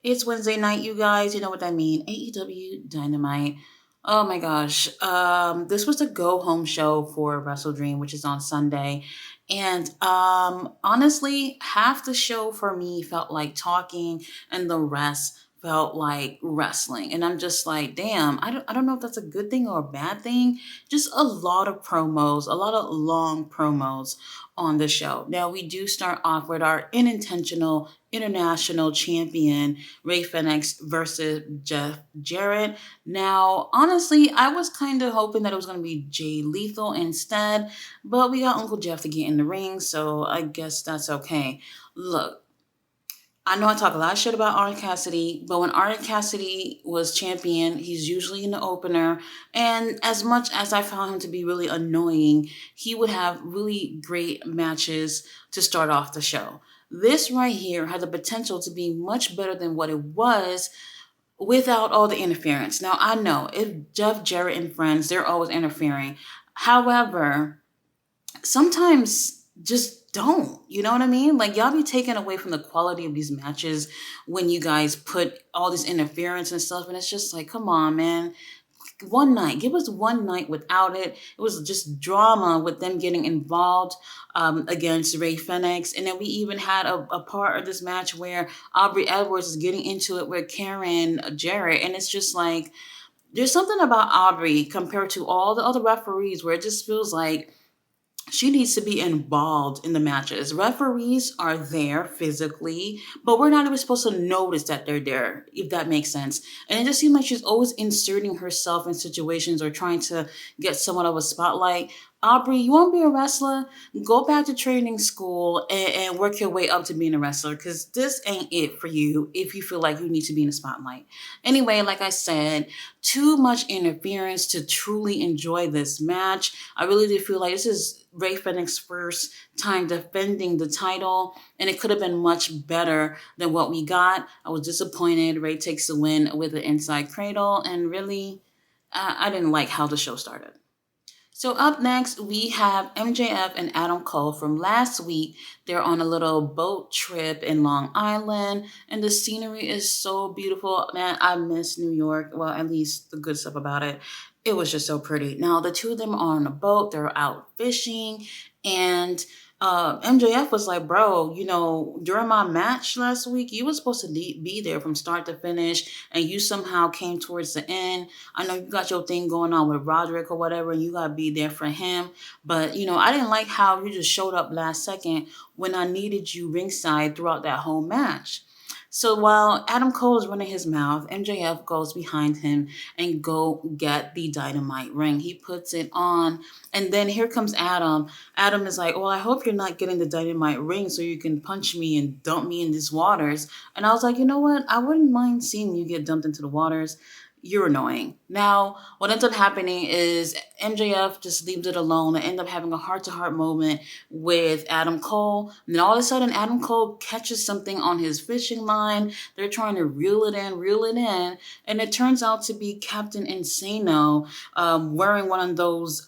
It's Wednesday night, you guys. You know what I mean. AEW Dynamite. Oh my gosh. This was the go home show for Wrestle Dream, which is on Sunday. And honestly, half the show for me felt like talking and the rest felt like wrestling. And I'm just like, damn, I don't know if that's a good thing or a bad thing. Just a lot of promos, a lot of long promos on the show. Now we do start off with our unintentional international champion Ray Fenix versus Jeff Jarrett. Now, honestly, I was kind of hoping that it was going to be Jay Lethal instead, but we got Uncle Jeff to get in the ring, so I guess that's okay. Look, I know I talk a lot of shit about Orange Cassidy, but when Orange Cassidy was champion, he's usually in the opener. And as much as I found him to be really annoying, he would have really great matches to start off the show. This right here had the potential to be much better than what it was without all the interference. Now, I know if Jeff Jarrett and friends, they're always interfering. However, sometimes just don't. You know what I mean? Like, y'all be taken away from the quality of these matches when you guys put all this interference and stuff. And it's just like, come on, man. One night. Give us one night without it. It was just drama with them getting involved against Ray Fenix. And then we even had a part of this match where Aubrey Edwards is getting into it with Karen Jarrett. And it's just like, there's something about Aubrey compared to all the other referees where it just feels like she needs to be involved in the matches. Referees are there physically, but we're not even supposed to notice that they're there, if that makes sense. And it just seems like she's always inserting herself in situations or trying to get somewhat of a spotlight. Aubrey, you want to be a wrestler? Go back to training school and work your way up to being a wrestler, because this ain't it for you if you feel like you need to be in the spotlight. Anyway, like I said, too much interference to truly enjoy this match. I really did feel like this is Ray Fenix's first time defending the title, and it could have been much better than what we got. I was disappointed. Ray takes the win with the inside cradle, and really, I didn't like how the show started. So up next, we have MJF and Adam Cole from last week. They're on a little boat trip in Long Island, and the scenery is so beautiful. Man, I miss New York. Well, at least the good stuff about it. It was just so pretty. Now, the two of them are on a boat. They're out fishing, and MJF was like, bro, during my match last week, you were supposed to be there from start to finish, and you somehow came towards the end. I know you got your thing going on with Roderick or whatever, and you got to be there for him. But, I didn't like how you just showed up last second when I needed you ringside throughout that whole match. So while Adam Cole is running his mouth, MJF goes behind him and go get the dynamite ring. He puts it on, and then here comes Adam. Adam is like, well, I hope you're not getting the dynamite ring so you can punch me and dump me in these waters. And I was like, you know what? I wouldn't mind seeing you get dumped into the waters. You're annoying. Now, what ends up happening is MJF just leaves it alone and end up having a heart-to-heart moment with Adam Cole. And then all of a sudden, Adam Cole catches something on his fishing line. They're trying to reel it in. And it turns out to be Captain Insano wearing one of those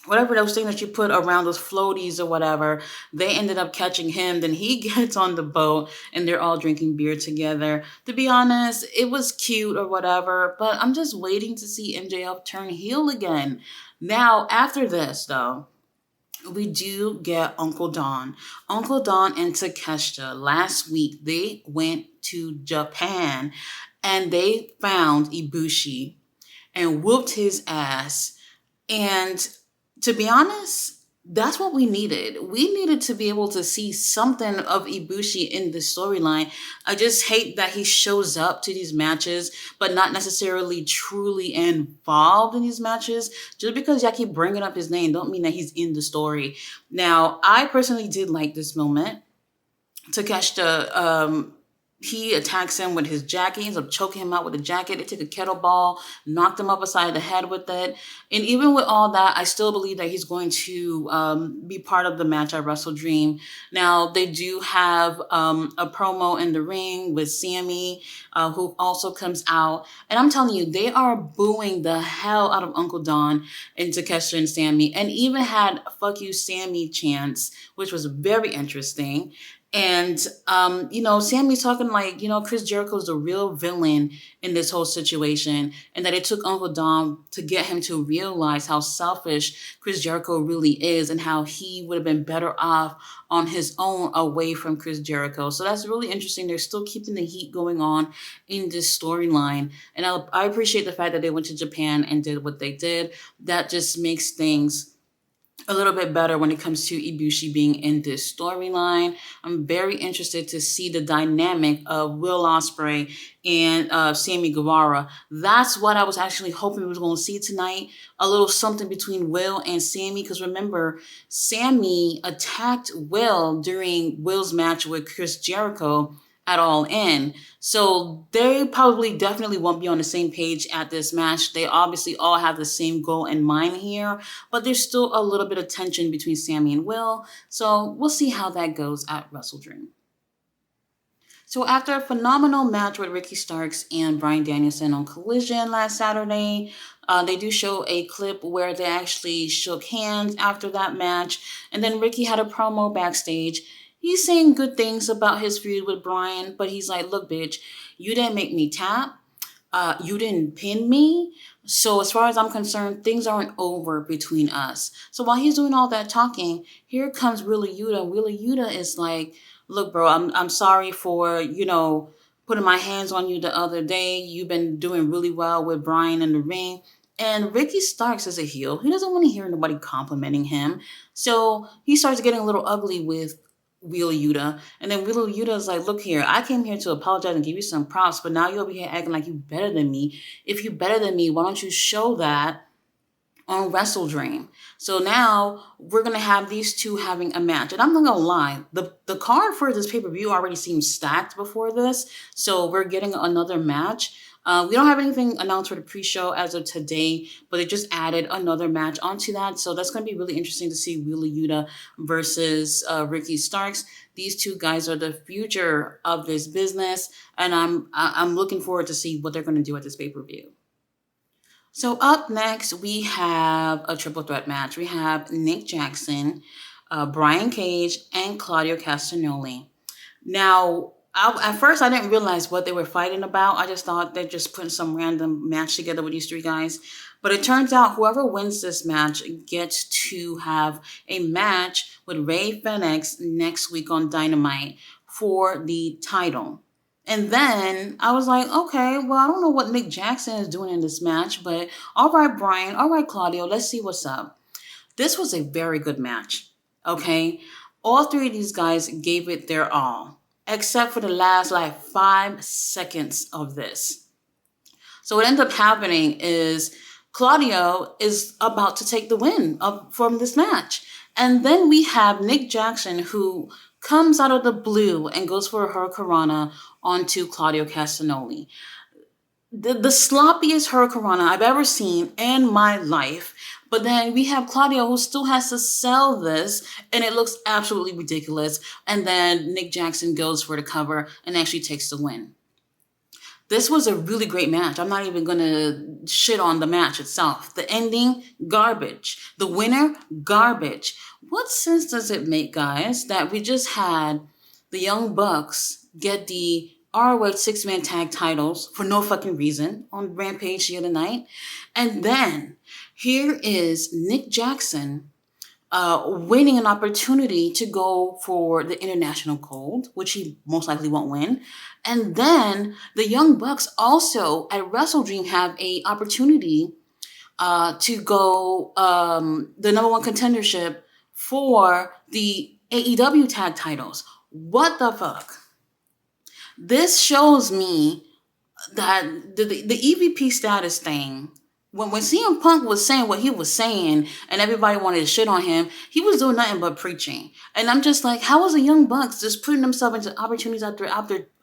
whatever those things that you put around those floaties or whatever. They ended up catching him. Then he gets on the boat and they're all drinking beer together. To be honest, it was cute or whatever, but I'm just waiting to see MJF turn heel again. Now, after this, though, we do get Uncle Don. Uncle Don and Takeshita last week, they went to Japan and they found Ibushi and whooped his ass. And to be honest, that's what we needed. We needed to be able to see something of Ibushi in the storyline. I just hate that he shows up to these matches, but not necessarily truly involved in these matches. Just because y'all keep bringing up his name don't mean that he's in the story. Now, I personally did like this moment. Takeshita, he attacks him with his jacket. He ends up choking him out with a jacket. They take a kettlebell, knocked him upside the head with it. And even with all that, I still believe that he's going to be part of the match at Wrestle Dream. Now, they do have a promo in the ring with Sammy, who also comes out. And I'm telling you, they are booing the hell out of Uncle Don and Takeshita and Sammy. And even had "Fuck You, Sammy" chants, which was very interesting. And, Sammy's talking like, Chris Jericho's the real villain in this whole situation, and that it took Uncle Dom to get him to realize how selfish Chris Jericho really is and how he would have been better off on his own away from Chris Jericho. So that's really interesting. They're still keeping the heat going on in this storyline. And I appreciate the fact that they went to Japan and did what they did. That just makes things a little bit better when it comes to Ibushi being in this storyline. I'm very interested to see the dynamic of Will Ospreay and Sammy Guevara. That's what I was actually hoping we was going to see tonight. A little something between Will and Sammy. Because remember, Sammy attacked Will during Will's match with Chris Jericho at All In. So they probably definitely won't be on the same page at this match. They obviously all have the same goal in mind here, but there's still a little bit of tension between Sammy and Will. So we'll see how that goes at WrestleDream. So after a phenomenal match with Ricky Starks and Bryan Danielson on Collision last Saturday, they do show a clip where they actually shook hands after that match. And then Ricky had a promo backstage. He's saying good things about his feud with Bryan, but he's like, look, bitch, you didn't make me tap. You didn't pin me. So as far as I'm concerned, things aren't over between us. So while he's doing all that talking, here comes Willie Yuta. Willie Yuta is like, look, bro, I'm sorry for, putting my hands on you the other day. You've been doing really well with Bryan in the ring. And Ricky Starks is a heel. He doesn't want to hear nobody complimenting him. So he starts getting a little ugly with Wheeler Yuta. And then Wheeler Yuta is like, look here, I came here to apologize and give you some props, but now you're over here acting like you better than me. If you're better than me, why don't you show that on WrestleDream? So now we're going to have these two having a match. And I'm not going to lie, the card for this pay-per-view already seems stacked before this. So we're getting another match. We don't have anything announced for the pre-show as of today, but they just added another match onto that. So that's going to be really interesting to see Wheeler Yuta versus Ricky Starks. These two guys are the future of this business, and I'm looking forward to see what they're going to do at this pay-per-view. So up next, we have a triple threat match. We have Nick Jackson, Brian Cage, and Claudio Castagnoli. Now, at first, I didn't realize what they were fighting about. I just thought they're just putting some random match together with these three guys. But it turns out whoever wins this match gets to have a match with Rey Fenix next week on Dynamite for the title. And then I was like, okay, well, I don't know what Nick Jackson is doing in this match, but all right, Brian, all right, Claudio, let's see what's up. This was a very good match, okay? All three of these guys gave it their all, except for the last 5 seconds of this. So what ended up happening is Claudio is about to take the win from this match. And then we have Nick Jackson, who comes out of the blue and goes for a hurricanrana onto Claudio Castagnoli. The sloppiest hurricanrana I've ever seen in my life. But then we have Claudio, who still has to sell this, and it looks absolutely ridiculous. And then Nick Jackson goes for the cover and actually takes the win. This was a really great match. I'm not even going to shit on the match itself. The ending, garbage. The winner, garbage. What sense does it make, guys, that we just had the Young Bucks get the ROH 6-man tag titles for no fucking reason on Rampage the other night? And then here is Nick Jackson winning an opportunity to go for the International Gold, which he most likely won't win. And then the Young Bucks also at WrestleDream have a opportunity to go the number one contendership for the AEW tag titles. What the fuck? This shows me that the EVP status thing, when CM Punk was saying what he was saying and everybody wanted to shit on him, he was doing nothing but preaching. And I'm just like, how is the Young Bucks just putting themselves into opportunities after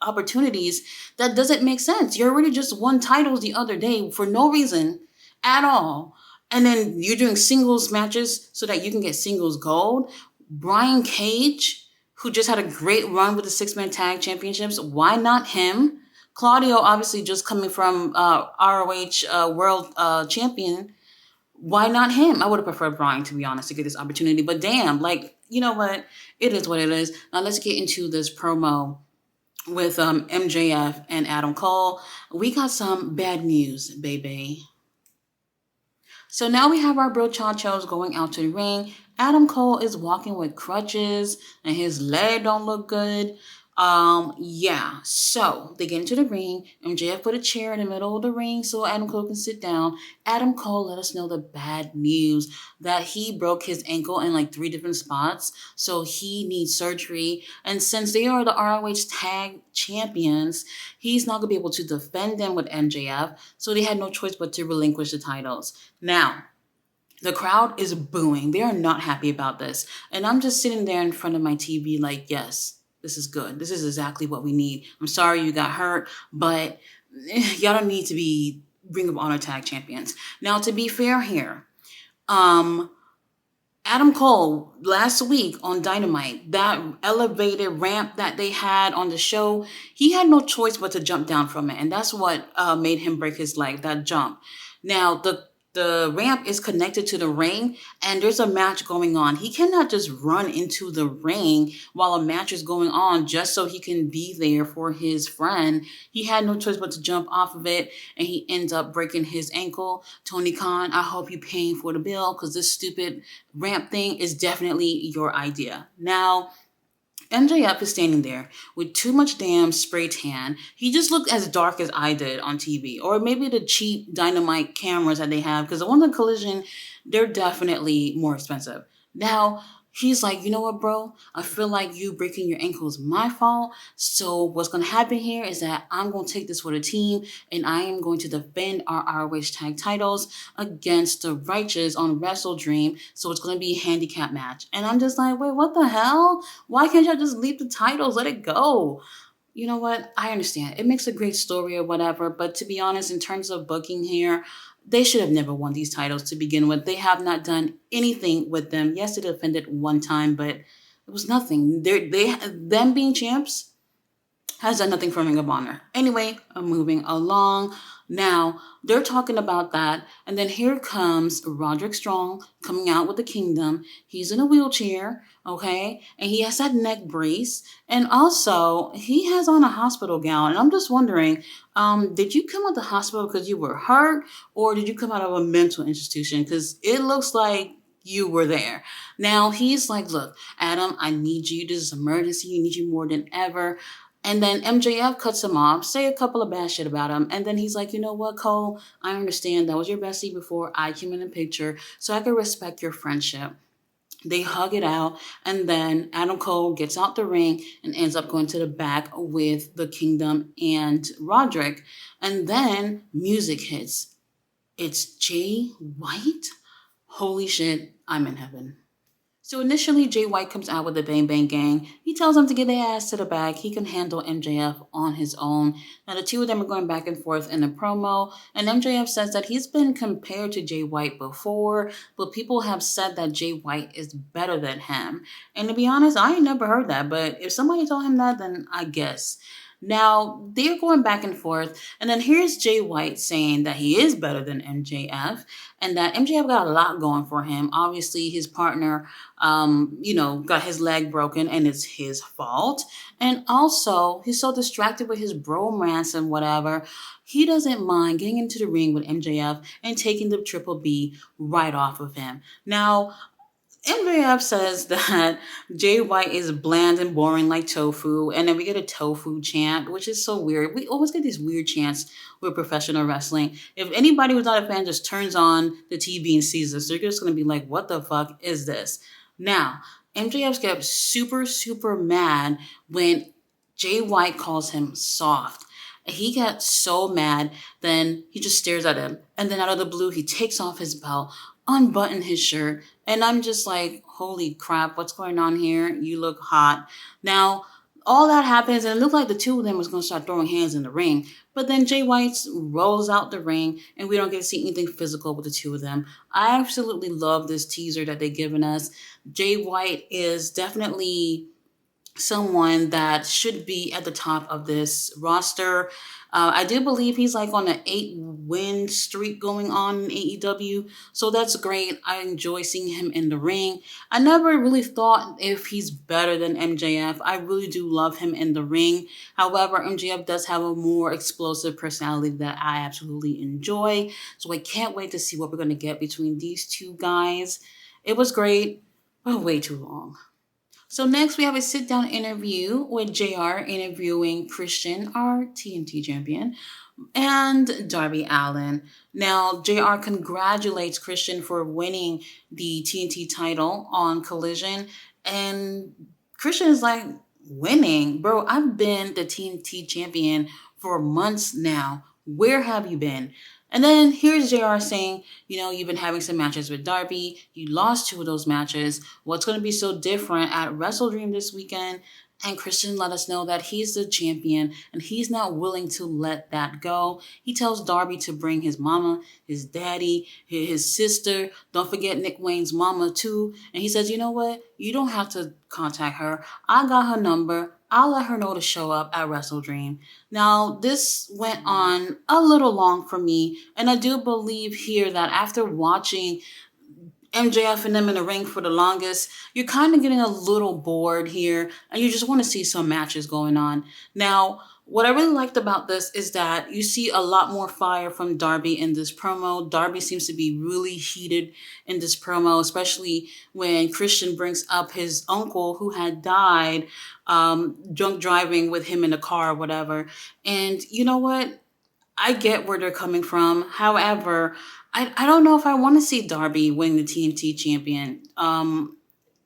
opportunities? That doesn't make sense. You already just won titles the other day for no reason at all. And then you're doing singles matches so that you can get singles gold. Brian Cage, who just had a great run with the 6-man tag championships, why not him? Claudio, obviously just coming from ROH World Champion. Why not him? I would have preferred Brian, to be honest, to get this opportunity. But damn, like, you know what? It is what it is. Now let's get into this promo with MJF and Adam Cole. We got some bad news, baby. So now we have our brochachos going out to the ring. Adam Cole is walking with crutches and his leg don't look good. Yeah. So they get into the ring. MJF put a chair in the middle of the ring so Adam Cole can sit down. Adam Cole let us know the bad news that he broke his ankle in like 3 different spots. So he needs surgery. And since they are the ROH tag champions, he's not gonna be able to defend them with MJF. So they had no choice but to relinquish the titles. Now, the crowd is booing. They are not happy about this. And I'm just sitting there in front of my TV like, yes, this is good. This is exactly what we need. I'm sorry you got hurt, but y'all don't need to be Ring of Honor tag champions. Now, to be fair here, Adam Cole last week on Dynamite, that elevated ramp that they had on the show, he had no choice but to jump down from it. And that's what made him break his leg, that jump. Now, the ramp is connected to the ring and there's a match going on. He cannot just run into the ring while a match is going on just so he can be there for his friend. He had no choice but to jump off of it and he ends up breaking his ankle. Tony Khan, I hope you're paying for the bill because this stupid ramp thing is definitely your idea. Now, MJF is standing there with too much damn spray tan. He just looked as dark as I did on TV. Or maybe the cheap Dynamite cameras that they have, because the ones on Collision, they're definitely more expensive. Now, he's like, you know what, bro? I feel like you breaking your ankle is my fault. So what's going to happen here is that I'm going to take this for the team and I am going to defend our ROH tag titles against the Righteous on Wrestle Dream. So it's going to be a handicap match. And I'm just like, wait, what the hell? Why can't y'all just leave the titles? Let it go. You know what? I understand. It makes a great story or whatever. But to be honest, in terms of booking here, they should have never won these titles to begin with. They have not done anything with them. Yes, they defended one time, but it was nothing. Them being champs has done nothing for Ring of Honor. Anyway, I'm moving along. Now, they're talking about that. And then here comes Roderick Strong coming out with the Kingdom. He's in a wheelchair, okay? And he has that neck brace. And also, he has on a hospital gown. And I'm just wondering, did you come out the hospital because you were hurt? Or did you come out of a mental institution? Because it looks like you were there. Now, he's like, look, Adam, I need you. This is an emergency. I need you more than ever. And then MJF cuts him off, say a couple of bad shit about him. And then he's like, you know what, Cole? I understand that was your bestie before I came in the picture, so I can respect your friendship. They hug it out, and then Adam Cole gets out the ring and ends up going to the back with the Kingdom and Roderick. And then music hits. It's Jay White? Holy shit, I'm in heaven. So initially, Jay White comes out with the Bang Bang Gang. He tells them to get their ass to the back. He can handle MJF on his own. Now, the two of them are going back and forth in a promo. And MJF says that he's been compared to Jay White before, but people have said that Jay White is better than him. And to be honest, I ain't never heard that. But if somebody told him that, then I guess. Now, they're going back and forth, and then here's Jay White saying that he is better than MJF, and that MJF got a lot going for him. Obviously, his partner, got his leg broken, and it's his fault. And also, he's so distracted with his bromance and whatever, he doesn't mind getting into the ring with MJF and taking the Triple B right off of him. Now, MJF says that Jay White is bland and boring like tofu, and then we get a tofu chant, which is so weird. We always get these weird chants with professional wrestling. If anybody who's not a fan just turns on the TV and sees this, they're just going to be like, what the fuck is this? Now, MJF gets super, super mad when Jay White calls him soft. He got so mad, then he just stares at him. And then out of the blue, he takes off his belt, unbutton his shirt, and I'm just like, holy crap, what's going on here? You look hot. Now, all that happens, and it looked like the two of them was going to start throwing hands in the ring. But then Jay White rolls out the ring, and we don't get to see anything physical with the two of them. I absolutely love this teaser that they've given us. Jay White is definitely someone that should be at the top of this roster. I do believe he's like on an 8 win streak going on in AEW, so that's great. I enjoy seeing him in the ring. I never really thought if he's better than MJF. I really do love him in the ring. However, MJF does have a more explosive personality that I absolutely enjoy, so I can't wait to see what we're going to get between these two guys. It was great, but way too long. So next we have a sit down interview with JR interviewing Christian, our TNT champion, and Darby Allen. Now, JR congratulates Christian for winning the TNT title on Collision, and Christian is like, winning? Bro, I've been the TNT champion for months now. Where have you been? And then here's JR saying, you've been having some matches with Darby. You lost 2 of those matches. What's going to be so different at Wrestle Dream this weekend? And Christian let us know that he's the champion and he's not willing to let that go. He tells Darby to bring his mama, his daddy, his sister. Don't forget Nick Wayne's mama too. And he says, you know what? You don't have to contact her. I got her number. I'll let her know to show up at Wrestle Dream. Now, this went on a little long for me, and I do believe here that after watching MJF and them in the ring for the longest, you're kind of getting a little bored here and you just want to see some matches going on. Now, what I really liked about this is that you see a lot more fire from Darby in this promo. Darby seems to be really heated in this promo, especially when Christian brings up his uncle who had died drunk driving with him in the car or whatever. And you know what? I get where they're coming from. However, I don't know if I want to see Darby win the TNT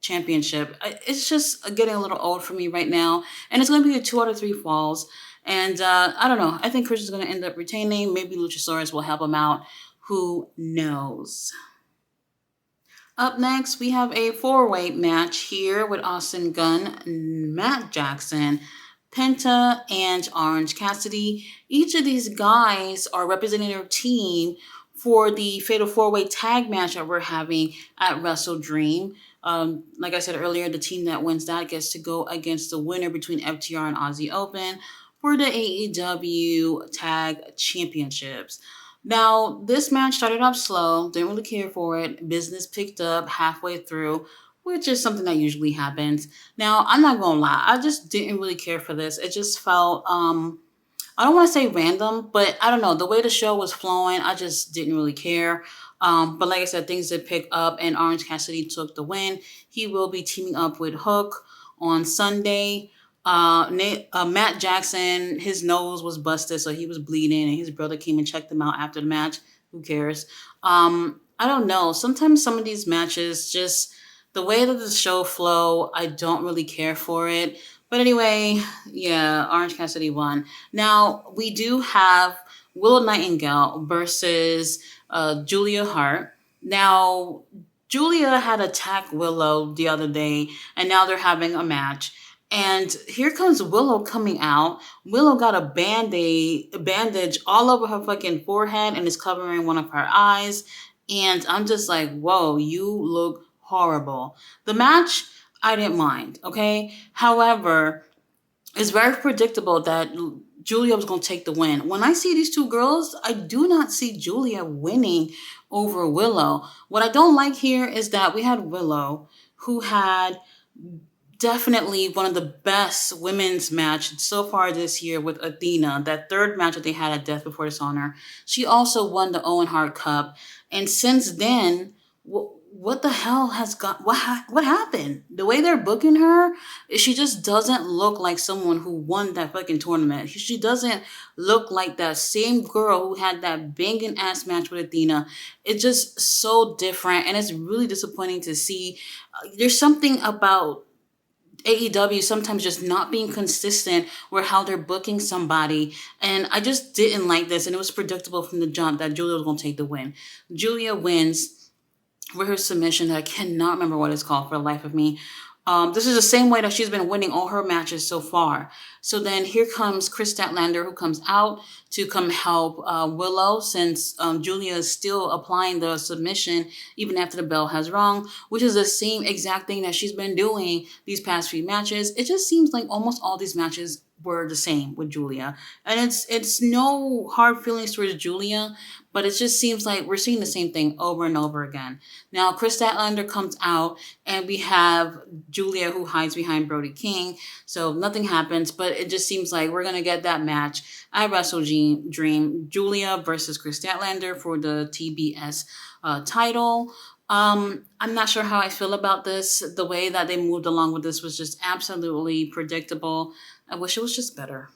championship. It's just getting a little old for me right now, and it's going to be a 2 out of 3 falls. And I don't know. I think Christian's going to end up retaining. Maybe Luchasaurus will help him out. Who knows? Up next, we have a 4-way match here with Austin Gunn, Matt Jackson, Penta, and Orange Cassidy. Each of these guys are representing their team for the Fatal 4-Way tag match that we're having at Wrestle Dream. Like I said earlier, the team that wins that gets to go against the winner between FTR and Aussie Open for the AEW Tag Championships. Now, this match started off slow, didn't really care for it. Business picked up halfway through, which is something that usually happens. Now, I'm not gonna lie, I just didn't really care for this. It just felt, I don't want to say random, but I don't know, the way the show was flowing, I just didn't really care. But like I said, things did pick up, and Orange Cassidy took the win. He will be teaming up with Hook on Sunday. Matt Jackson, his nose was busted, so he was bleeding, and his brother came and checked him out after the match. Who cares? I don't know. Sometimes some of these matches, just the way that the show flow, I don't really care for it. But anyway, yeah, Orange Cassidy won. Now, we do have Willow Nightingale versus Julia Hart. Now, Julia had attacked Willow the other day, and now they're having a match. And here comes Willow coming out. Willow got a bandage all over her fucking forehead and is covering one of her eyes. And I'm just like, whoa, you look horrible. The match, I didn't mind, okay? However, it's very predictable that Julia was going to take the win. When I see these two girls, I do not see Julia winning over Willow. What I don't like here is that we had Willow, who had definitely one of the best women's match so far this year with Athena. That third match that they had at Death Before Dishonor. She also won the Owen Hart Cup. And since then, what the hell has got... What happened? The way they're booking her, she just doesn't look like someone who won that fucking tournament. She doesn't look like that same girl who had that banging ass match with Athena. It's just so different, and it's really disappointing to see. There's something about AEW sometimes just not being consistent with how they're booking somebody. And I just didn't like this. And it was predictable from the jump that Julia was going to take the win. Julia wins with her submission that I cannot remember what it's called for the life of me. This is the same way that she's been winning all her matches so far. So then here comes Chris Statlander, who comes out to come help Willow, since Julia is still applying the submission even after the bell has rung, which is the same exact thing that she's been doing these past few matches. It just seems like almost all these matches were the same with Julia. And it's no hard feelings towards Julia, but it just seems like we're seeing the same thing over and over again. Now, Chris Statlander comes out, and we have Julia who hides behind Brody King. So nothing happens, but it just seems like we're going to get that match at Wrestle Dream. Julia versus Chris Statlander for the TBS title. I'm not sure how I feel about this. The way that they moved along with this was just absolutely predictable. I wish it was just better.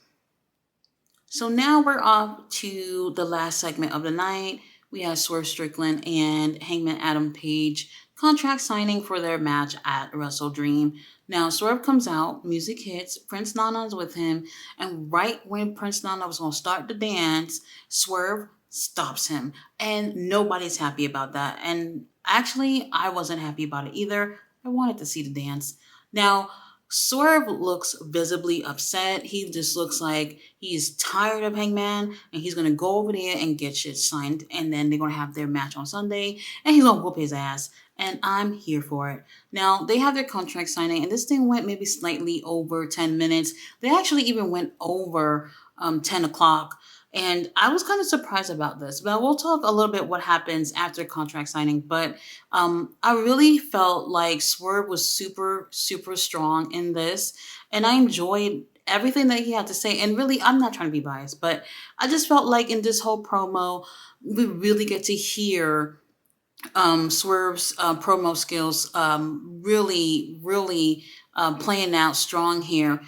So now we're off to the last segment of the night. We have Swerve Strickland and Hangman Adam Page contract signing for their match at Wrestle Dream. Now, Swerve comes out, music hits, Prince Nana's with him, and right when Prince Nana was going to start the dance, Swerve stops him. And nobody's happy about that. And actually, I wasn't happy about it either. I wanted to see the dance. Now, Swerve looks visibly upset. He just looks like he's tired of Hangman, and he's going to go over there and get shit signed, and then they're going to have their match on Sunday, and he's going to whoop his ass, and I'm here for it. Now, they have their contract signing, and this thing went maybe slightly over 10 minutes. They actually even went over 10 o'clock. And I was kind of surprised about this, but we'll talk a little bit what happens after contract signing. But I really felt like Swerve was super, super strong in this. And I enjoyed everything that he had to say. And really, I'm not trying to be biased, but I just felt like in this whole promo, we really get to hear Swerve's promo skills really playing out strong here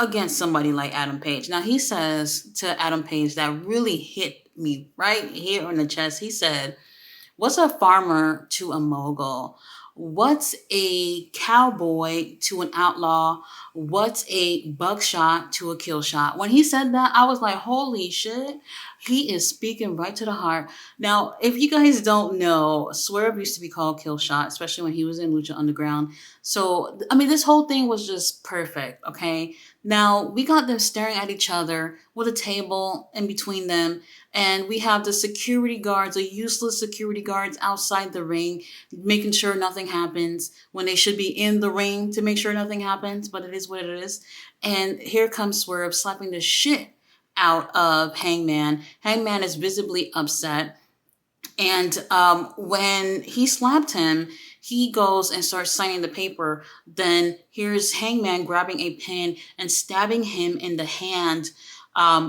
against somebody like Adam Page. Now, he says to Adam Page that really hit me right here in the chest. He said, "What's a farmer to a mogul? What's a cowboy to an outlaw? What's a buckshot to a kill shot?" When he said that, I was like, holy shit. He is speaking right to the heart. Now, if you guys don't know, Swerve used to be called Kill Shot, especially when he was in Lucha Underground. So, I mean, this whole thing was just perfect, okay? Now, we got them staring at each other with a table in between them, and we have the security guards, the useless security guards outside the ring, making sure nothing happens when they should be in the ring to make sure nothing happens, but it is what it is. And here comes Swerve slapping the shit out of Hangman. Hangman is visibly upset. And when he slapped him, he goes and starts signing the paper. Then here's Hangman grabbing a pen and stabbing him in the hand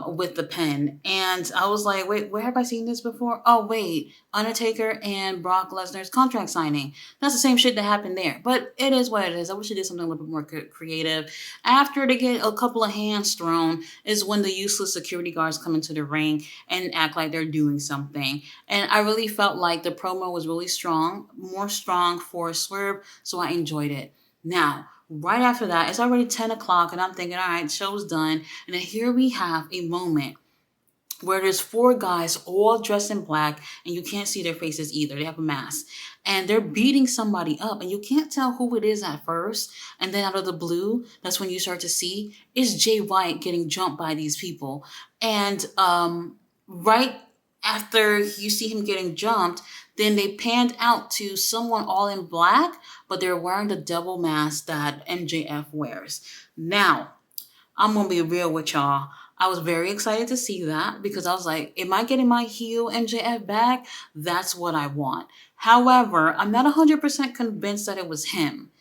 with the pen. And I was like, wait, where have I seen this before? Oh, wait, Undertaker and Brock Lesnar's contract signing. That's the same shit that happened there. But it is what it is. I wish they did something a little bit more creative. After they get a couple of hands thrown is when the useless security guards come into the ring and act like they're doing something. And I really felt like the promo was really strong, more strong for Swerve, so I enjoyed it. Now, right after that, it's already 10 o'clock, and I'm thinking, all right, show's done. And then here we have a moment where there's four guys all dressed in black, and you can't see their faces either. They have a mask. And they're beating somebody up, and you can't tell who it is at first. And then out of the blue, that's when you start to see, is Jay White getting jumped by these people. And right after you see him getting jumped, then they panned out to someone all in black, but they're wearing the devil mask that MJF wears. Now, I'm going to be real with y'all. I was very excited to see that because I was like, am I getting my heel MJF back? That's what I want. However, I'm not 100% convinced that it was him.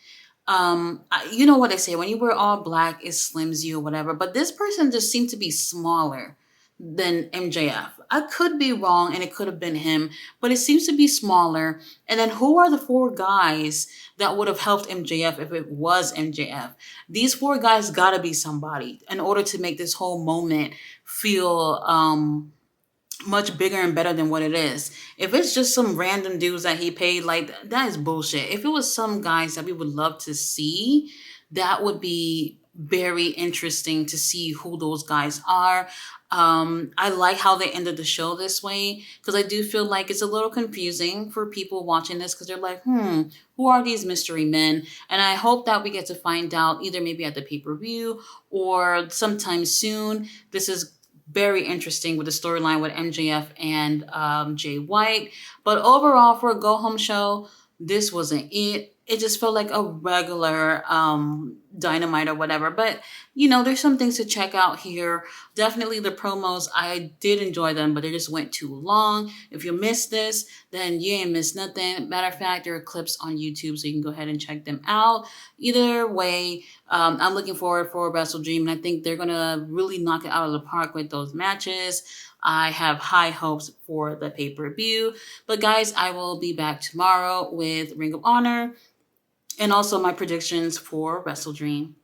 You know what they say, when you wear all black, it slims you or whatever. But this person just seemed to be smaller than MJF. I could be wrong and it could have been him, but it seems to be smaller. And then who are the four guys that would have helped MJF if it was MJF? These four guys gotta be somebody in order to make this whole moment feel much bigger and better than what it is. If it's just some random dudes that he paid, like, that is bullshit. If it was some guys that we would love to see, that would be very interesting to see who those guys are. I like how they ended the show this way because I do feel like it's a little confusing for people watching this because they're like, who are these mystery men? And I hope that we get to find out either maybe at the pay per view or sometime soon. This is very interesting with the storyline with MJF and Jay White. But overall, for a go home show, this wasn't it. It just felt like a regular Dynamite or whatever. But, there's some things to check out here. Definitely the promos, I did enjoy them, but they just went too long. If you missed this, then you ain't missed nothing. Matter of fact, there are clips on YouTube, so you can go ahead and check them out. Either way, I'm looking forward for Wrestle Dream, and I think they're going to really knock it out of the park with those matches. I have high hopes for the pay-per-view. But guys, I will be back tomorrow with Ring of Honor and also my predictions for Wrestle Dream.